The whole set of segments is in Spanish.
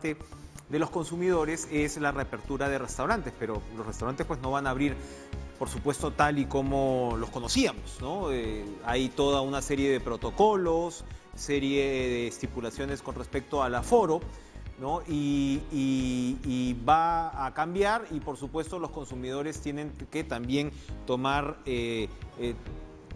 de los consumidores es la reapertura de restaurantes, pero los restaurantes pues no van a abrir, por supuesto, tal y como los conocíamos, ¿no? Hay toda una serie de protocolos, serie de estipulaciones con respecto al aforo, ¿no? Y va a cambiar y por supuesto los consumidores tienen que también tomar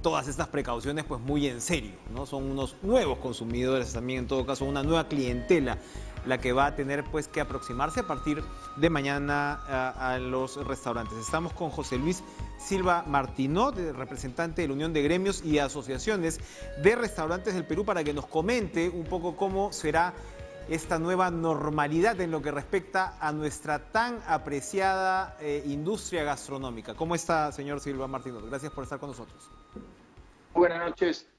todas estas precauciones pues muy en serio, ¿no? Son unos nuevos consumidores también, en todo caso, una nueva clientela la que va a tener pues que aproximarse a partir de mañana a los restaurantes. Estamos con José Luis Silva Martinot, representante de la Unión de Gremios y Asociaciones de Restaurantes del Perú, para que nos comente un poco cómo será esta nueva normalidad en lo que respecta a nuestra tan apreciada industria gastronómica. ¿Cómo está, señor Silva Martinot? Gracias por estar con nosotros. Buenas noches.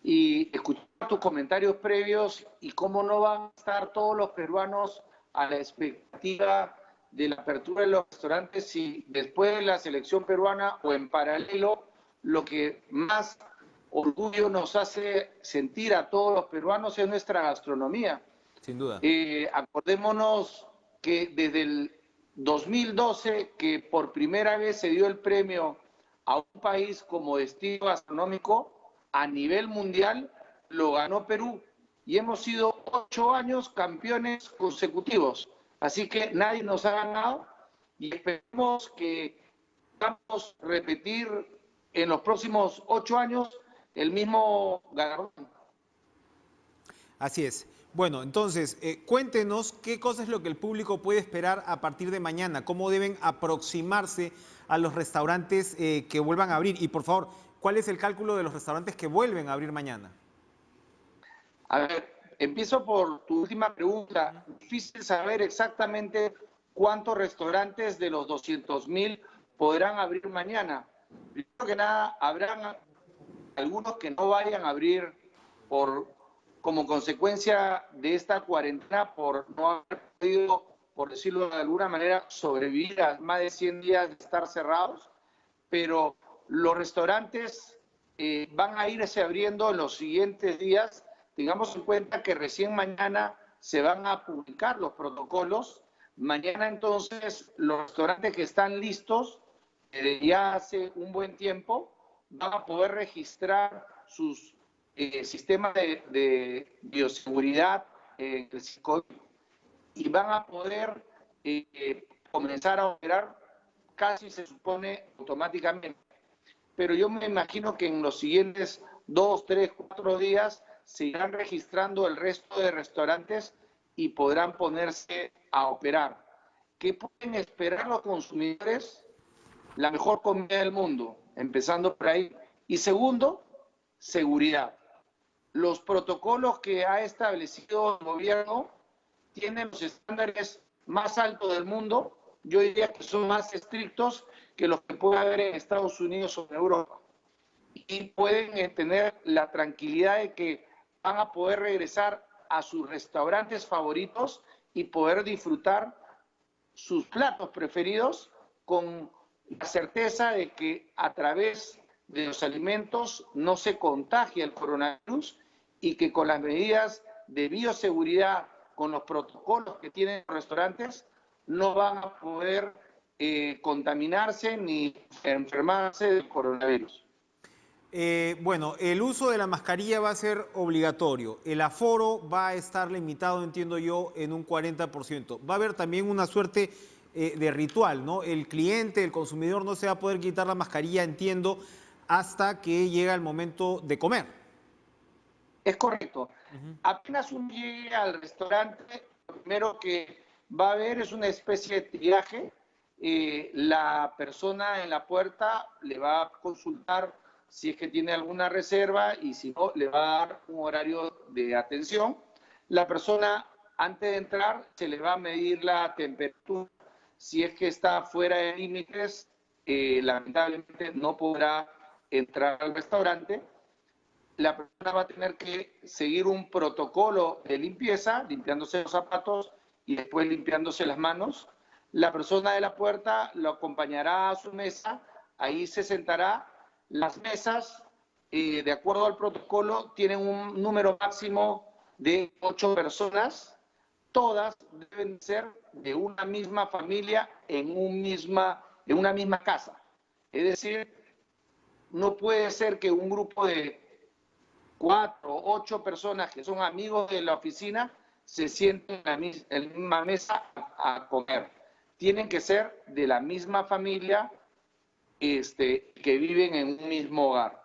Y escuchar tus comentarios previos y cómo no van a estar todos los peruanos a la expectativa de la apertura de los restaurantes si después de la selección peruana o en paralelo lo que más orgullo nos hace sentir a todos los peruanos es nuestra gastronomía. Sin duda. Acordémonos que desde el 2012, que por primera vez se dio el premio a un país como destino gastronómico a nivel mundial, lo ganó Perú. Y hemos sido 8 años campeones consecutivos. Así que nadie nos ha ganado y esperemos que podamos repetir en los próximos 8 años el mismo galardón. Así es. Bueno, entonces, cuéntenos qué cosa es lo que el público puede esperar a partir de mañana, cómo deben aproximarse a los restaurantes que vuelvan a abrir y, por favor, ¿cuál es el cálculo de los restaurantes que vuelven a abrir mañana? A ver, empiezo por tu última pregunta. Difícil saber exactamente cuántos restaurantes de los 200.000 podrán abrir mañana. Primero que nada, habrán algunos que no vayan a abrir como consecuencia de esta cuarentena por no haber podido, por decirlo de alguna manera, sobrevivir a más de 100 días de estar cerrados, pero los restaurantes van a irse abriendo en los siguientes días. Tengamos en cuenta que recién mañana se van a publicar los protocolos. Mañana entonces los restaurantes que están listos ya hace un buen tiempo van a poder registrar sus sistemas de bioseguridad el COVID, y van a poder comenzar a operar casi se supone automáticamente. Pero yo me imagino que en los siguientes 2, 3, 4 días se irán registrando el resto de restaurantes y podrán ponerse a operar. ¿Qué pueden esperar los consumidores? La mejor comida del mundo, empezando por ahí. Y segundo, seguridad. Los protocolos que ha establecido el gobierno tienen los estándares más altos del mundo. Yo diría que son más estrictos que los que puede haber en Estados Unidos o en Europa. Y pueden tener la tranquilidad de que van a poder regresar a sus restaurantes favoritos y poder disfrutar sus platos preferidos con la certeza de que a través de los alimentos no se contagia el coronavirus y que con las medidas de bioseguridad, con los protocolos que tienen los restaurantes, no van a poder contaminarse ni enfermarse del coronavirus. Bueno, el uso de la mascarilla va a ser obligatorio. El aforo va a estar limitado, entiendo yo, en un 40%. Va a haber también una suerte de ritual, ¿no? El cliente, el consumidor no se va a poder quitar la mascarilla, entiendo, hasta que llega el momento de comer. Es correcto. Apenas uno llegue al restaurante, lo primero que va a haber es una especie de triaje. La persona en la puerta le va a consultar si es que tiene alguna reserva y si no, le va a dar un horario de atención. La persona, antes de entrar, se le va a medir la temperatura. Si es que está fuera de límites, lamentablemente no podrá entrar al restaurante. La persona va a tener que seguir un protocolo de limpieza, limpiándose los zapatos y después limpiándose las manos. La persona de la puerta lo acompañará a su mesa, ahí se sentará. Las mesas, de acuerdo al protocolo, tienen un número máximo de 8 personas. todas deben ser de una misma familia en una misma casa. Es decir, no puede ser que un grupo de 4 o 8 personas que son amigos de la oficina se sienten en la misma mesa a comer. Tienen que ser de la misma familia que viven en un mismo hogar.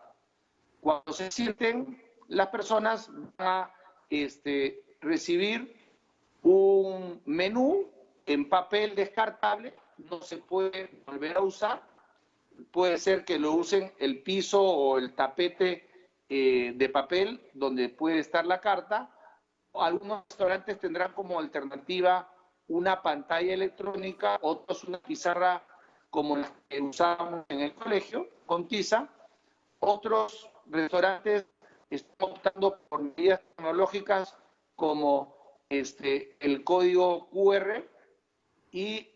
Cuando se sienten, las personas van a recibir un menú en papel descartable, no se puede volver a usar. Puede ser que lo usen el piso o el tapete de papel donde puede estar la carta. Algunos restaurantes tendrán como alternativa una pantalla electrónica, otros una pizarra como la que usábamos en el colegio, con tiza. Otros restaurantes están optando por medidas tecnológicas como el código QR y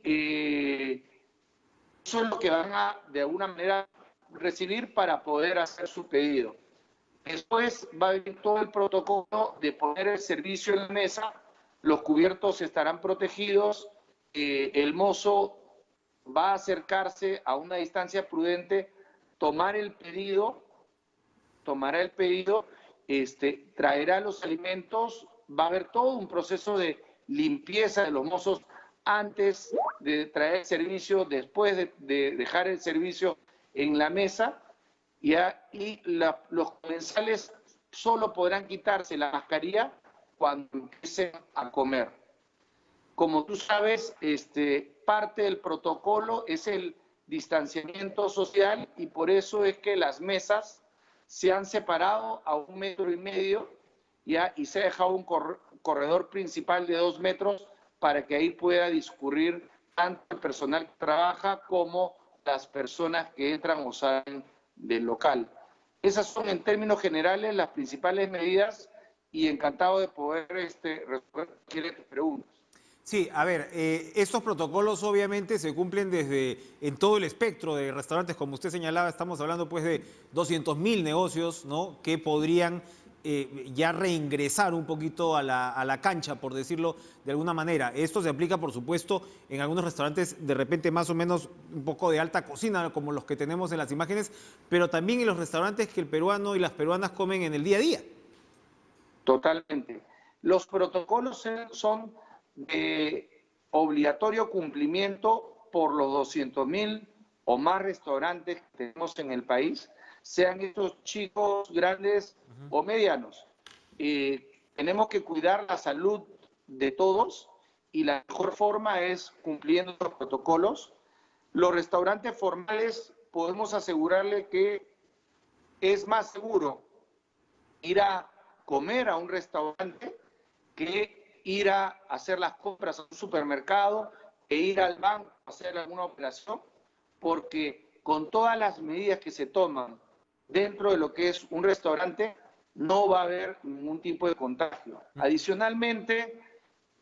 eso es lo que van a, de alguna manera, recibir para poder hacer su pedido. Después va a haber todo el protocolo de poner el servicio en la mesa, los cubiertos estarán protegidos, el mozo va a acercarse a una distancia prudente, tomará el pedido, traerá los alimentos, va a haber todo un proceso de limpieza de los mozos antes de traer el servicio, después de dejar el servicio en la mesa, y los comensales solo podrán quitarse la mascarilla cuando empiecen a comer. Como tú sabes, parte del protocolo es el distanciamiento social y por eso es que las mesas se han separado a 1,5 metros y se ha dejado un corredor principal de 2 metros para que ahí pueda discurrir tanto el personal que trabaja como las personas que entran o salen del local. Esas son en términos generales las principales medidas y encantado de poder responder tus preguntas. Sí, a ver, estos protocolos obviamente se cumplen en todo el espectro de restaurantes, como usted señalaba, estamos hablando pues de 200.000 negocios, ¿no?, que podrían ya reingresar un poquito a la cancha, por decirlo de alguna manera. Esto se aplica, por supuesto, en algunos restaurantes de repente más o menos un poco de alta cocina, como los que tenemos en las imágenes, pero también en los restaurantes que el peruano y las peruanas comen en el día a día. Totalmente. Los protocolos son de obligatorio cumplimiento por los 200.000 o más restaurantes que tenemos en el país, sean estos chicos, grandes o medianos. Tenemos que cuidar la salud de todos y la mejor forma es cumpliendo los protocolos. Los restaurantes formales podemos asegurarle que es más seguro ir a comer a un restaurante que ir a hacer las compras a un supermercado e ir al banco a hacer alguna operación, porque con todas las medidas que se toman dentro de lo que es un restaurante, no va a haber ningún tipo de contagio. Adicionalmente,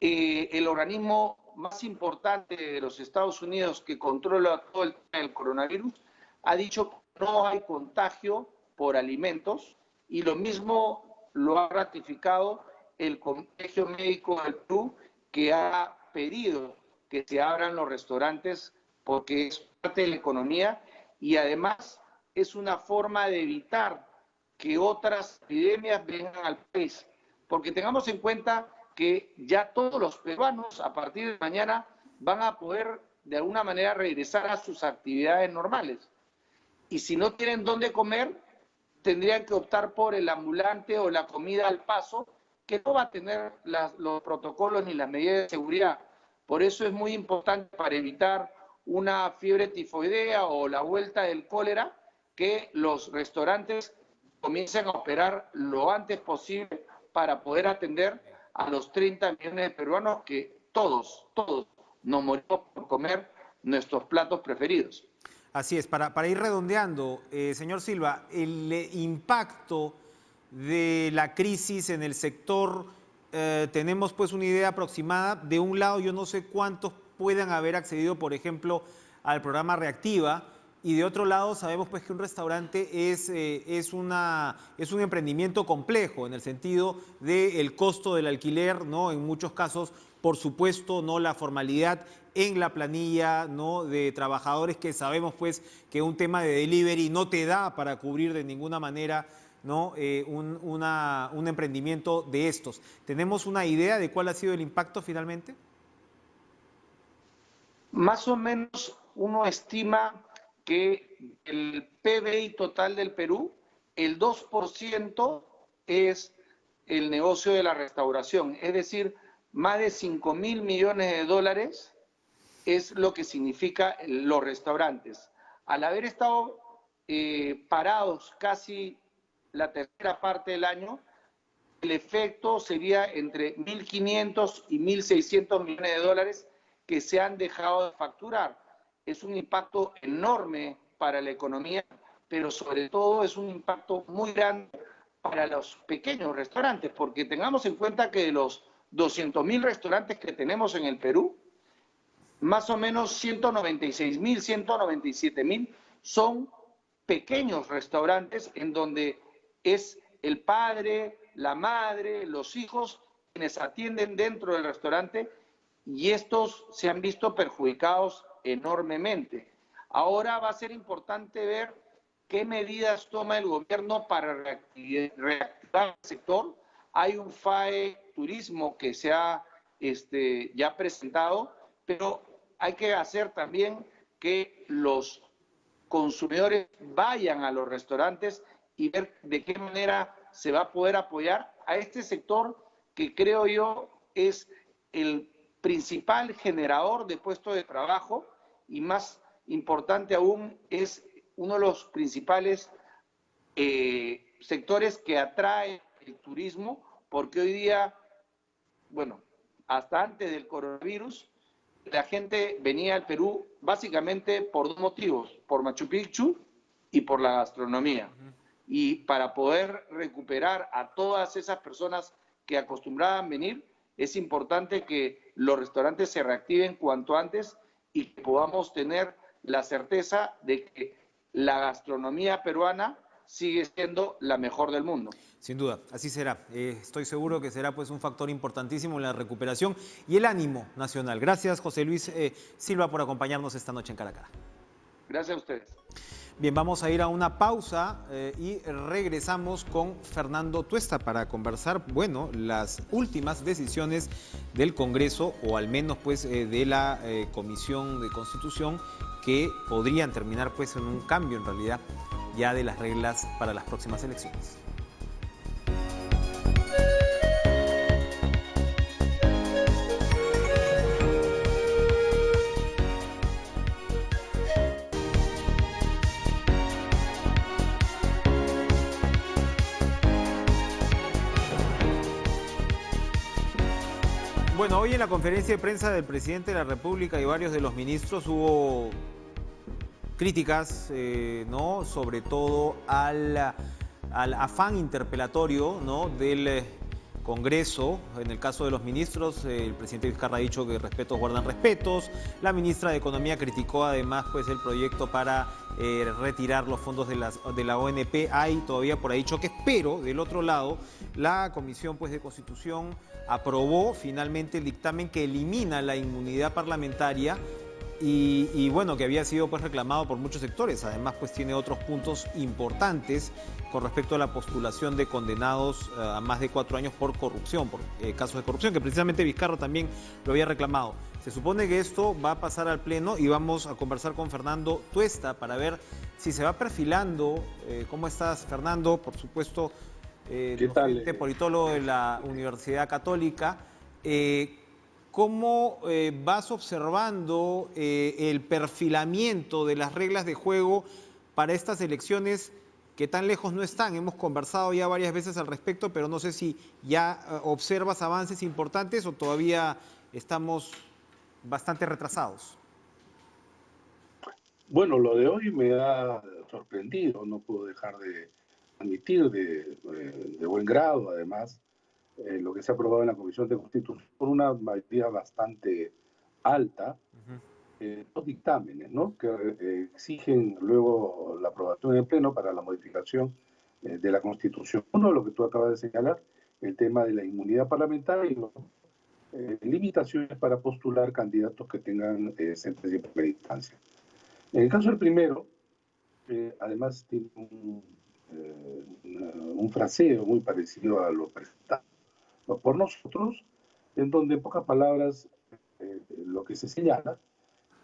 el organismo más importante de los Estados Unidos que controla todo el tema del coronavirus ha dicho que no hay contagio por alimentos y lo mismo lo ha ratificado el Colegio Médico del Perú, que ha pedido que se abran los restaurantes porque es parte de la economía y además es una forma de evitar que otras epidemias vengan al país. Porque tengamos en cuenta que ya todos los peruanos a partir de mañana van a poder de alguna manera regresar a sus actividades normales. Y si no tienen dónde comer, tendrían que optar por el ambulante o la comida al paso, que no va a tener los protocolos ni las medidas de seguridad. Por eso es muy importante para evitar una fiebre tifoidea o la vuelta del cólera, que los restaurantes comiencen a operar lo antes posible para poder atender a los 30 millones de peruanos que todos nos morimos por comer nuestros platos preferidos. Así es, para ir redondeando, señor Silva, el impacto de la crisis en el sector, tenemos pues una idea aproximada. De un lado, yo no sé cuántos puedan haber accedido, por ejemplo, al programa Reactiva, Y de otro lado, sabemos pues que un restaurante es un emprendimiento complejo en el sentido del costo del alquiler, ¿no? En muchos casos, por supuesto, no la formalidad en la planilla, ¿no? De trabajadores que sabemos pues que un tema de delivery no te da para cubrir de ninguna manera, ¿no? Un emprendimiento de estos. ¿Tenemos una idea de cuál ha sido el impacto finalmente? Más o menos uno estima que el PBI total del Perú, el 2% es el negocio de la restauración, es decir, más de 5.000 millones de dólares es lo que significa los restaurantes. Al haber estado parados casi la tercera parte del año, el efecto sería entre 1.500 y 1.600 millones de dólares que se han dejado de facturar. Es un impacto enorme para la economía, pero sobre todo es un impacto muy grande para los pequeños restaurantes, porque tengamos en cuenta que de los 200.000 restaurantes que tenemos en el Perú, más o menos 196.000, 197.000 son pequeños restaurantes en donde es el padre, la madre, los hijos quienes atienden dentro del restaurante y estos se han visto perjudicados enormemente. Ahora va a ser importante ver qué medidas toma el gobierno para reactivar el sector. Hay un FAE Turismo que se ha ya presentado, pero hay que hacer también que los consumidores vayan a los restaurantes y ver de qué manera se va a poder apoyar a este sector que creo yo es el principal generador de puestos de trabajo y más importante aún es uno de los principales sectores que atrae el turismo porque hoy día, bueno, hasta antes del coronavirus, la gente venía al Perú básicamente por dos motivos, por Machu Picchu y por la gastronomía. Y para poder recuperar a todas esas personas que acostumbraban venir, es importante que los restaurantes se reactiven cuanto antes y que podamos tener la certeza de que la gastronomía peruana sigue siendo la mejor del mundo. Sin duda, así será. Estoy seguro que será pues un factor importantísimo en la recuperación y el ánimo nacional. Gracias, José Luis Silva, por acompañarnos esta noche en Cara a Cara. Gracias a ustedes. Bien, vamos a ir a una pausa y regresamos con Fernando Tuesta para conversar, bueno, las últimas decisiones del Congreso o al menos pues de la Comisión de Constitución que podrían terminar pues en un cambio en realidad ya de las reglas para las próximas elecciones. Bueno, hoy en la conferencia de prensa del presidente de la República y varios de los ministros hubo críticas, ¿no? Sobre todo al afán interpelatorio, ¿no? del Congreso. En el caso de los ministros, el presidente Vizcarra ha dicho que respetos guardan respetos. La ministra de Economía criticó además pues, el proyecto para retirar los fondos de la ONP. Hay todavía por ahí choques, pero del otro lado, la Comisión pues, de Constitución aprobó finalmente el dictamen que elimina la inmunidad parlamentaria y bueno, que había sido pues reclamado por muchos sectores. Además, pues tiene otros puntos importantes con respecto a la postulación de condenados a más de 4 años por corrupción, por casos de corrupción, que precisamente Vizcarra también lo había reclamado. Se supone que esto va a pasar al Pleno y vamos a conversar con Fernando Tuesta para ver si se va perfilando. ¿Cómo estás, Fernando? Por supuesto, ¿Qué tal? politólogo de la Universidad Católica. ¿Cómo vas observando el perfilamiento de las reglas de juego para estas elecciones que tan lejos no están? Hemos conversado ya varias veces al respecto, pero no sé si ya observas avances importantes o todavía estamos bastante retrasados. Bueno, lo de hoy me ha sorprendido, no puedo dejar de admitir de buen grado, además, lo que se ha aprobado en la Comisión de Constitución por una mayoría bastante alta. dos dictámenes, ¿no? Que exigen luego la aprobación en el Pleno para la modificación de la Constitución. Uno, lo que tú acabas de señalar, el tema de la inmunidad parlamentaria y limitaciones para postular candidatos que tengan sentencia en primera instancia. En el caso del primero, además tiene un fraseo muy parecido a lo presentado por nosotros, en donde en pocas palabras lo que se señala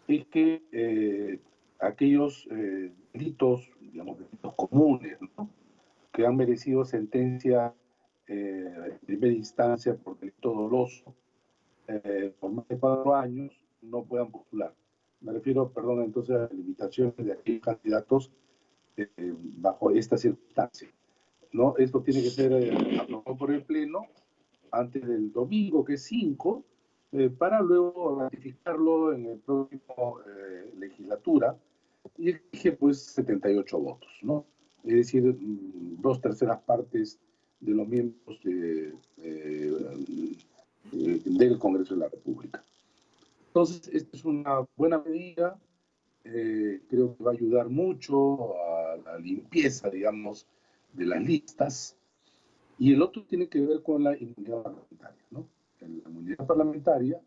es que aquellos delitos, digamos, delitos comunes, ¿no?, que han merecido sentencia en primera instancia por delito doloso por más de 4 años, no puedan postular. Me refiero, perdón, entonces a las limitaciones de aquellos candidatos bajo esta circunstancia, ¿no? Esto tiene que ser aprobado por el Pleno antes del domingo, que es 5, para luego ratificarlo en el próximo legislatura, y exige pues 78 votos, ¿no? Es decir, 2/3 partes de los miembros del Congreso de la República. Entonces, esta es una buena medida, creo que va a ayudar mucho a la limpieza, digamos, de las listas. Y el otro tiene que ver con la inmunidad parlamentaria, ¿no? En la inmunidad parlamentaria,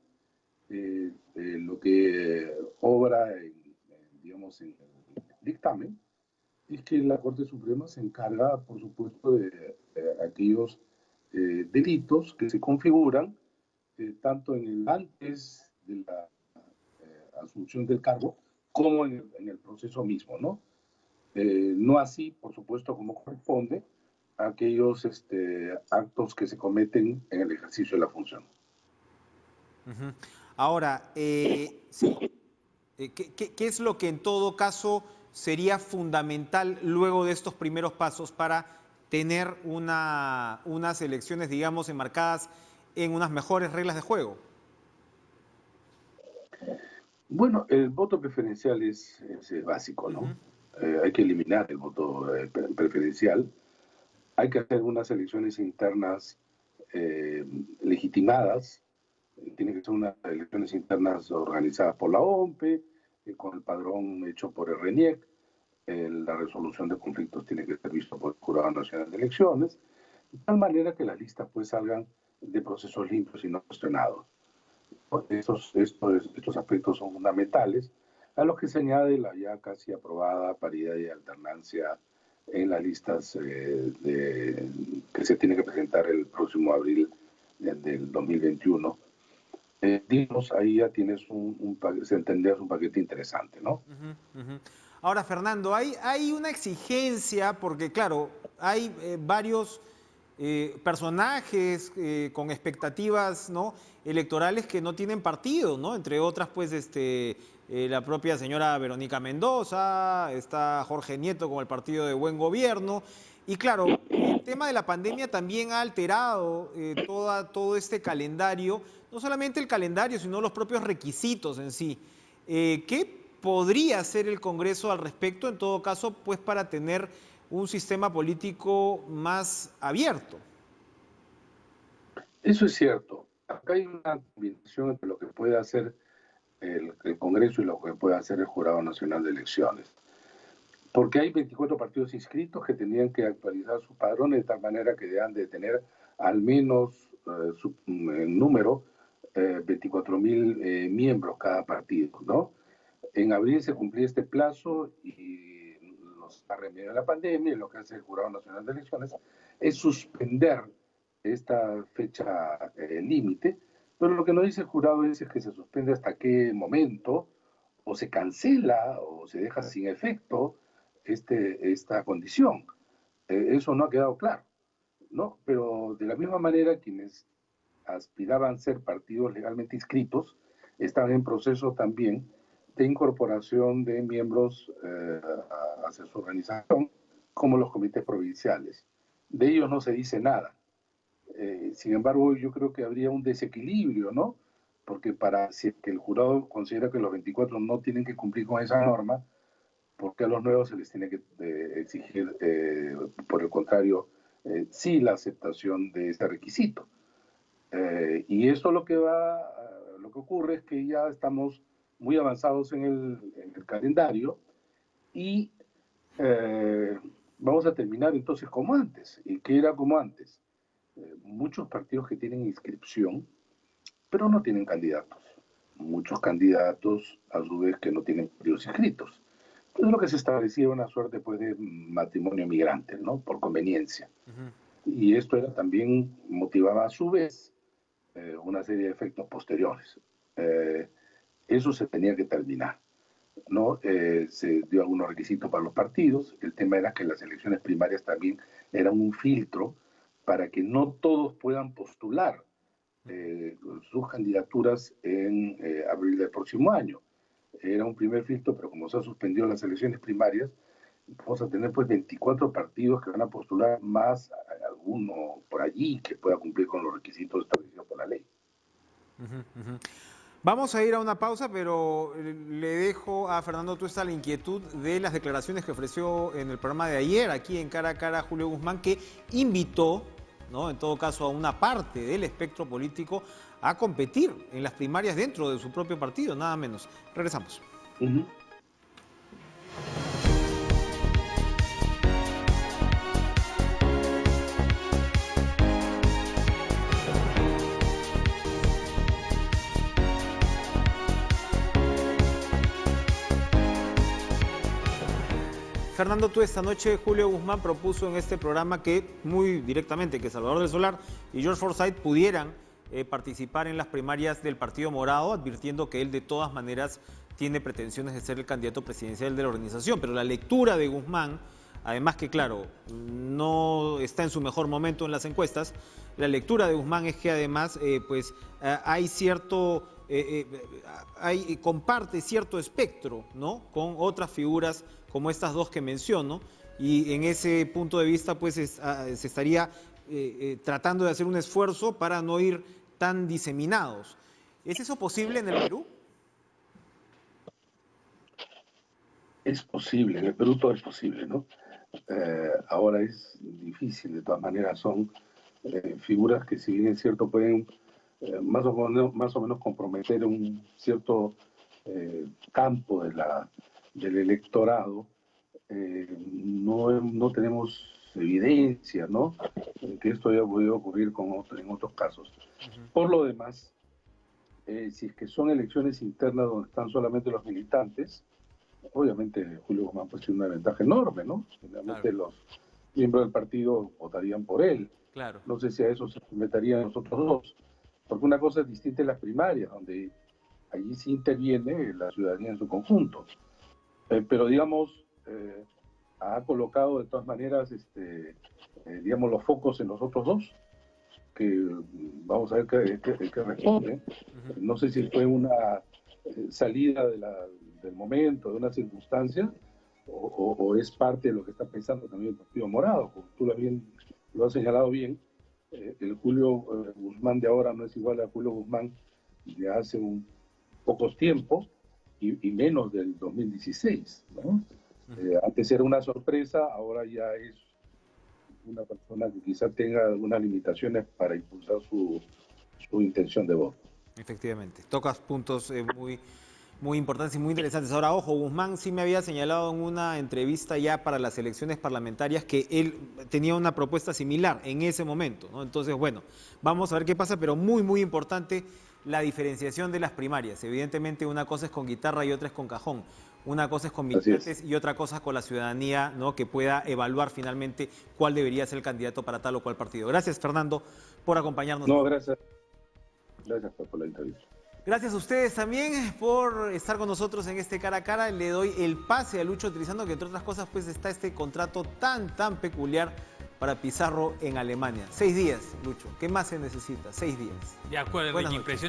lo que obra, digamos, en el dictamen, es que la Corte Suprema se encarga, por supuesto, de aquellos delitos que se configuran tanto en el antes de la asunción del cargo como en el proceso mismo, ¿no? No así, por supuesto, como corresponde a aquellos actos que se cometen en el ejercicio de la función. Ujú. Ahora, sí, ¿qué es lo que en todo caso sería fundamental luego de estos primeros pasos para tener unas elecciones, digamos, enmarcadas en unas mejores reglas de juego? Bueno, el voto preferencial es básico, ¿no? Ujú. Hay que eliminar el voto preferencial. Hay que hacer unas elecciones internas legitimadas. Tienen que ser unas elecciones internas organizadas por la OMPE, con el padrón hecho por el RENIEC. La resolución de conflictos tiene que ser vista por el Jurado Nacional de Elecciones, de tal manera que las listas pues salgan de procesos limpios y no cuestionados. Estos aspectos son fundamentales, a los que se añade la ya casi aprobada paridad y alternancia en las listas que se tiene que presentar el próximo abril del 2021. Digamos, ahí ya tienes se entendía, un paquete interesante, ¿no? Ujú, ujú. Ahora, Fernando, hay una exigencia, porque claro, hay varios personajes con expectativas, ¿no?, electorales que no tienen partido, ¿no? Entre otras, pues, la propia señora Verónica Mendoza, está Jorge Nieto con el Partido de Buen Gobierno. Y claro, el tema de la pandemia también ha alterado todo este calendario, no solamente el calendario, sino los propios requisitos en sí. ¿Qué podría hacer el Congreso al respecto, en todo caso, pues para tener un sistema político más abierto? Eso es cierto. Acá hay una combinación entre lo que puede hacer el Congreso y lo que puede hacer el Jurado Nacional de Elecciones. Porque hay 24 partidos inscritos que tendrían que actualizar sus padrones de tal manera que deben de tener al menos su número, 24.000 miembros cada partido, ¿no? En abril se cumplía este plazo y nos ha remediado la pandemia, y lo que hace el Jurado Nacional de Elecciones es suspender esta fecha límite, pero lo que no dice el jurado es que se suspende hasta qué momento, o se cancela o se deja sin efecto esta condición. Eso no ha quedado claro, ¿no? Pero de la misma manera, quienes aspiraban a ser partidos legalmente inscritos estaban en proceso también de incorporación de miembros hacia su organización, como los comités provinciales. De ellos no se dice nada. Sin embargo, yo creo que habría un desequilibrio, ¿no? Porque si es que el jurado considera que los 24 no tienen que cumplir con esa norma, porque a los nuevos se les tiene que exigir, por el contrario, sí la aceptación de este requisito. Y eso lo que ocurre es que ya estamos muy avanzados en el calendario y vamos a terminar entonces como antes. ¿Y qué era como antes? Muchos partidos que tienen inscripción, pero no tienen candidatos. Muchos candidatos, a su vez, que no tienen partidos inscritos. Entonces lo que se establecía una suerte pues, de matrimonio migrante, ¿no? Por conveniencia. Y esto era también, motivaba a su vez una serie de efectos posteriores. Eso se tenía que terminar, ¿no? Se dio algunos requisitos para los partidos. El tema era que las elecciones primarias también eran un filtro para que no todos puedan postular sus candidaturas en abril del próximo año. Era un primer filtro, pero como se han suspendido las elecciones primarias, vamos a tener pues 24 partidos que van a postular, más alguno por allí que pueda cumplir con los requisitos establecidos por la ley. Vamos a ir a una pausa, pero le dejo a Fernando Tuesta la inquietud de las declaraciones que ofreció en el programa de ayer, aquí en Cara a Cara, a Julio Guzmán, que invitó, ¿no?, en todo caso, a una parte del espectro político a competir en las primarias dentro de su propio partido, nada menos. Regresamos. Fernando, tú esta noche Julio Guzmán propuso en este programa que muy directamente que Salvador del Solar y George Forsyth pudieran participar en las primarias del Partido Morado, advirtiendo que él de todas maneras tiene pretensiones de ser el candidato presidencial de la organización. Pero la lectura de Guzmán, además que claro, no está en su mejor momento en las encuestas, la lectura de Guzmán es que además hay cierto... comparte cierto espectro, ¿no?, con otras figuras como estas dos que menciono, y en ese punto de vista pues se estaría tratando de hacer un esfuerzo para no ir tan diseminados. ¿Es eso posible en el Perú? Es posible, en el Perú todo es posible, ¿no? Ahora es difícil, de todas maneras son figuras que, si bien es cierto, pueden más o menos comprometer un cierto campo del electorado. No tenemos evidencia, ¿no?, que esto haya podido ocurrir en otros casos. Por lo demás, si es que son elecciones internas donde están solamente los militantes, obviamente Julio Guzmán pues tiene una ventaja enorme, ¿no? Finalmente claro, los miembros del partido votarían por él. Claro. No sé si a eso se meterían los otros dos, porque una cosa es distinta en las primarias, donde allí sí interviene la ciudadanía en su conjunto. Pero digamos, ha colocado de todas maneras, digamos, los focos en los otros dos, que vamos a ver qué responden. No sé si fue una salida del momento, de una circunstancia, o es parte de lo que está pensando también el Partido Morado. Como tú lo has señalado bien, el Julio Guzmán de ahora no es igual al Julio Guzmán de hace pocos tiempos, y menos del 2016, ¿no? Antes era una sorpresa, ahora ya es una persona que quizás tenga algunas limitaciones para impulsar su intención de voto. Efectivamente, tocas puntos muy importantes y muy interesantes. Ahora, ojo, Guzmán sí me había señalado en una entrevista ya para las elecciones parlamentarias que él tenía una propuesta similar en ese momento, ¿no? Entonces, bueno, vamos a ver qué pasa, pero muy importante la diferenciación de las primarias. Evidentemente, una cosa es con guitarra y otra es con cajón. Una cosa es con militantes y otra cosa con la ciudadanía, ¿no?, que pueda evaluar finalmente cuál debería ser el candidato para tal o cual partido. Gracias, Fernando, por acompañarnos. No, gracias. Gracias por la entrevista. Gracias a ustedes también por estar con nosotros en este Cara a Cara. Le doy el pase a Lucho utilizando que, entre otras cosas, pues está este contrato tan peculiar para Pizarro en Alemania. 6 días, Lucho. ¿Qué más se necesita? 6 días. De acuerdo, impresionante.